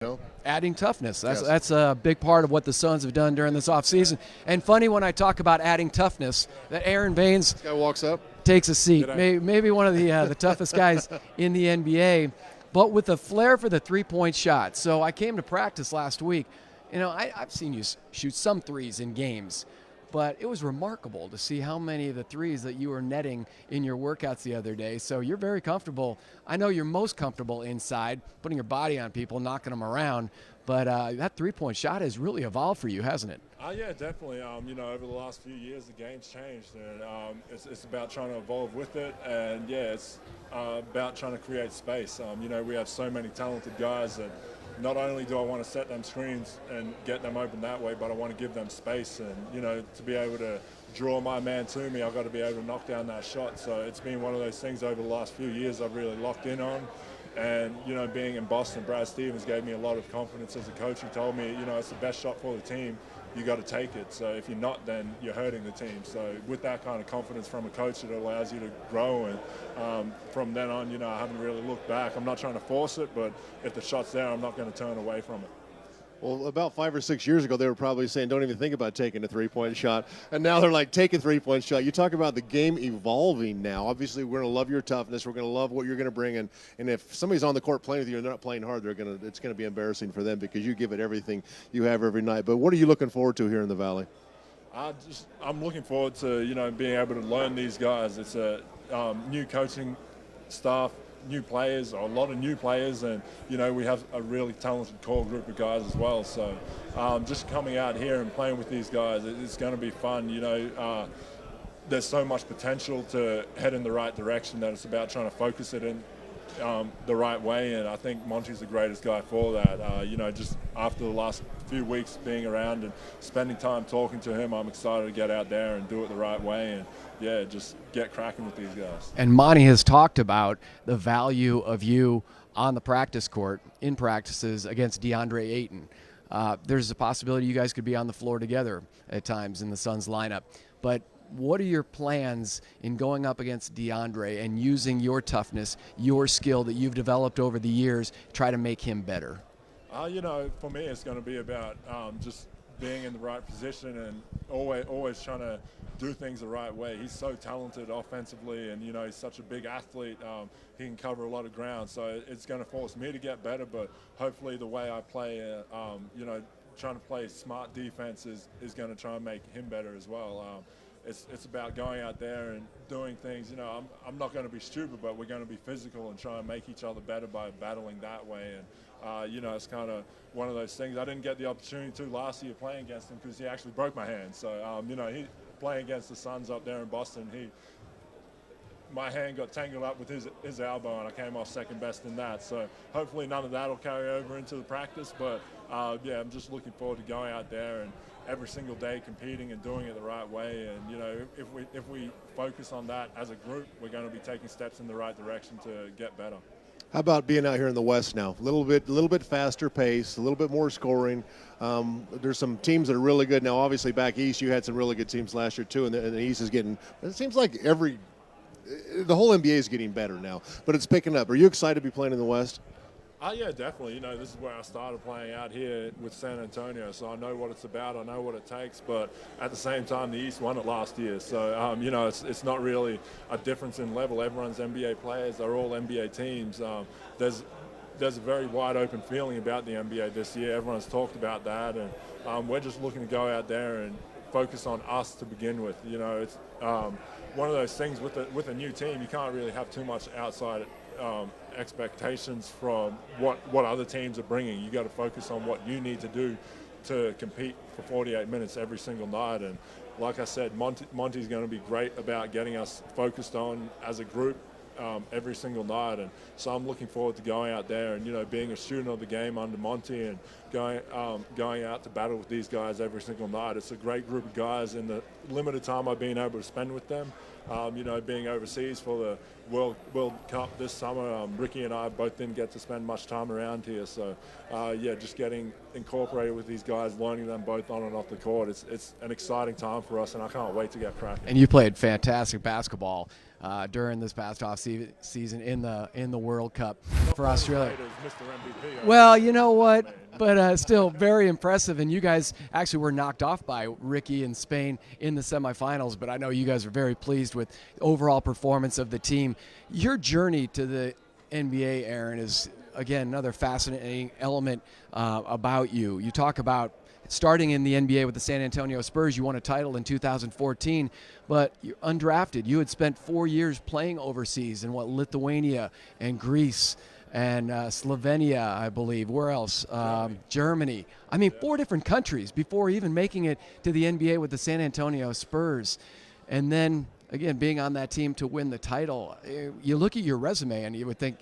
know? Adding toughness. That's Yes. that's a big part of what the Suns have done during this offseason. And funny when I talk about adding toughness, that Aron Baynes This guy walks up. takes a seat. G'day. Maybe one of the toughest guys in the NBA, but with a flair for the three-point shot. So I came to practice last week. I've seen you shoot some threes in games, but it was remarkable to see how many of the threes that you were netting in your workouts the other day. So you're very comfortable. I know you're most comfortable inside, putting your body on people, knocking them around. But that three-point shot has really evolved for you, hasn't it? Yeah, definitely. Over the last few years, the game's changed, and it's about trying to evolve with it. And yeah, it's about trying to create space. We have so many talented guys that not only do I want to set them screens and get them open that way, but I want to give them space. And to be able to draw my man to me, I've got to be able to knock down that shot. So it's been one of those things over the last few years I've really locked in on. And, being in Boston, Brad Stevens gave me a lot of confidence as a coach. He told me, it's the best shot for the team. You got to take it. So if you're not, then you're hurting the team. So with that kind of confidence from a coach, it allows you to grow. And from then on, I haven't really looked back. I'm not trying to force it, but if the shot's there, I'm not going to turn away from it. Well, about 5 or 6 years ago, they were probably saying, don't even think about taking a three-point shot. And now they're like, take a three-point shot. You talk about the game evolving now. Obviously, we're going to love your toughness. We're going to love what you're going to bring in. And if somebody's on the court playing with you and they're not playing hard, it's going to be embarrassing for them because you give it everything you have every night. But what are you looking forward to here in the Valley? I'm looking forward to, being able to learn these guys. It's a new coaching staff, new players, or a lot of new players, and we have a really talented core group of guys as well. So just coming out here and playing with these guys, it's going to be fun. There's so much potential to head in the right direction that it's about trying to focus it in the right way, and I think Monty's the greatest guy for that. Just after the last few weeks being around and spending time talking to him, I'm excited to get out there and do it the right way, and yeah, just get cracking with these guys. And Monty has talked about the value of you on the practice court in practices against DeAndre Ayton. There's a possibility you guys could be on the floor together at times in the Suns lineup. But what are your plans in going up against DeAndre and using your toughness, your skill that you've developed over the years, try to make him better? For me, it's going to be about just being in the right position and always trying to do things the right way. He's so talented offensively, and he's such a big athlete. He can cover a lot of ground, so it's going to force me to get better. But hopefully, the way I play, trying to play smart defense is going to try and make him better as well. It's about going out there and doing things. I'm not going to be stupid, but we're going to be physical and try and make each other better by battling that way. And it's kind of one of those things. I didn't get the opportunity to last year playing against him because he actually broke my hand. So he playing against the Suns up there in Boston, my hand got tangled up with his elbow, and I came off second best in that. So hopefully none of that will carry over into the practice. But I'm just looking forward to going out there and every single day competing and doing it the right way. And if we focus on that as a group, we're going to be taking steps in the right direction to get better. How about being out here in the West now? A little bit faster pace, a little bit more scoring. There's some teams that are really good now. Obviously, back east, you had some really good teams last year too, and the East is getting. It seems like the whole NBA is getting better now, but it's picking up. Are you excited to be playing in the West? Yeah, definitely. This is where I started playing out here with San Antonio, so I know what it's about. I know what it takes, but at the same time, the East won it last year. So, it's not really a difference in level. Everyone's NBA players. They're all NBA teams. There's a very wide open feeling about the NBA this year. Everyone's talked about that, and we're just looking to go out there and focus on us to begin with. It's one of those things with a new team. You can't really have too much outside expectations from what other teams are bringing. You got to focus on what you need to do to compete for 48 minutes every single night. And like I said, Monty's going to be great about getting us focused on as a group every single night. And so I'm looking forward to going out there and being a student of the game under Monty and going out to battle with these guys every single night. It's a great group of guys. In the limited time I've been able to spend with them, being overseas for the World Cup this summer. Ricky and I both didn't get to spend much time around here, so just getting incorporated with these guys, learning them both on and off the court. It's an exciting time for us, and I can't wait to get cracking. And you played fantastic basketball during this past off season in the World Cup for Australia. Mr. MVP, well, you know what? But still very impressive. And you guys actually were knocked off by Ricky and Spain in the semifinals. But I know you guys are very pleased with the overall performance of the team. Your journey to the NBA, Aaron, is, again, another fascinating element about you. You talk about starting in the NBA with the San Antonio Spurs. You won a title in 2014, but you're undrafted. You had spent 4 years playing overseas in Lithuania and Greece and Slovenia, I believe. Where else? Germany. I mean, 4 different countries before even making it to the NBA with the San Antonio Spurs. And then, again, being on that team to win the title. You look at your resume and you would think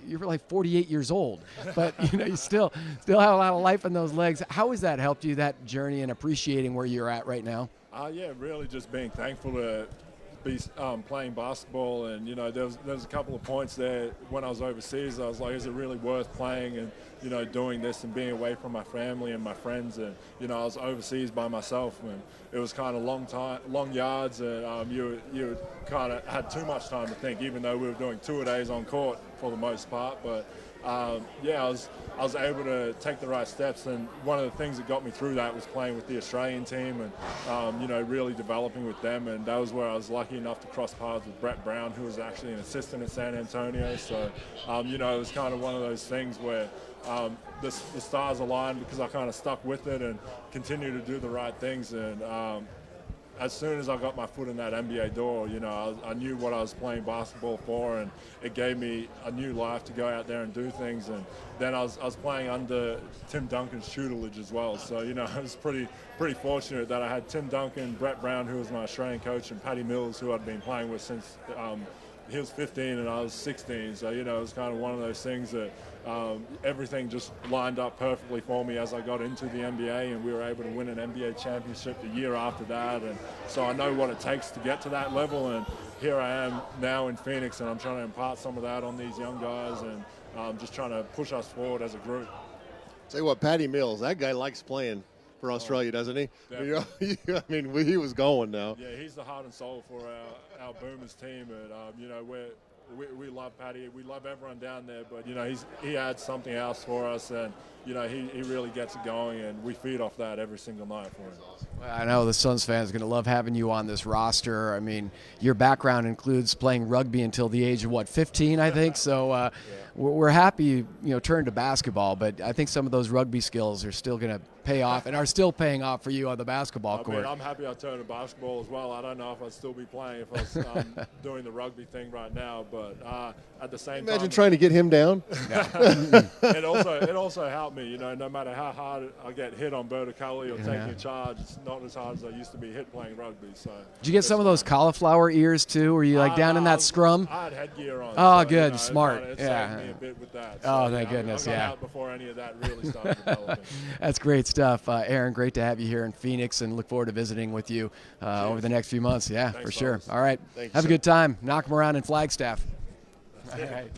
you're like 48 years old, but you still have a lot of life in those legs. How has that helped you, that journey, and appreciating where you're at right now? Really just being thankful to be playing basketball, and there was a couple of points there when I was overseas. I was like, is it really worth playing and doing this and being away from my family and my friends? And I was overseas by myself, and it was kind of long yards, and you kind of had too much time to think, even though we were doing 2-a-days on court for the most part. But I was able to take the right steps, and one of the things that got me through that was playing with the Australian team and really developing with them. And that was where I was lucky enough to cross paths with Brett Brown, who was actually an assistant at San Antonio. So it was kind of one of those things where the stars aligned, because I kind of stuck with it and continued to do the right things. And as soon as I got my foot in that NBA door, I knew what I was playing basketball for, and it gave me a new life to go out there and do things. And then I was playing under Tim Duncan's tutelage as well. So, I was pretty fortunate that I had Tim Duncan, Brett Brown, who was my Australian coach, and Patty Mills, who I'd been playing with since he was 15 and I was 16. So, it was kind of one of those things that everything just lined up perfectly for me as I got into the NBA, and we were able to win an NBA championship the year after that. And so I know what it takes to get to that level, and here I am now in Phoenix, and I'm trying to impart some of that on these young guys, and just trying to push us forward as a group. Tell you what, Patty Mills, that guy likes playing for Australia, doesn't he? I mean, he was going now. Yeah, he's the heart and soul for our Boomers team, and we love Patty. We love everyone down there, but he adds something else for us, and he really gets it going, and we feed off that every single night for him. Well, I know the Suns fans are going to love having you on this roster. I mean, your background includes playing rugby until the age of 15, I think. So we're happy you turned to basketball, but I think some of those rugby skills are still going to pay off and are still paying off for you on the basketball court. I'm happy I turned to basketball as well. I don't know if I'd still be playing if I was doing the rugby thing right now, but at the same time, imagine trying to get him down. it also helped me. No matter how hard I get hit on vertically or taking a charge, it's not as hard as I used to be hit playing rugby. So did you get some of those cauliflower ears too? Were you down in that scrum? I had headgear on. Oh, so, good, smart. It saved me a bit with that. So, thank goodness. I got out before any of that really started developing. That's great stuff, Aaron. Great to have you here in Phoenix, and look forward to visiting with you over the next few months. Yeah, Thanks, for sure. fellas. All right, Thanks, have sir. a good time. Knock them around in Flagstaff. All right.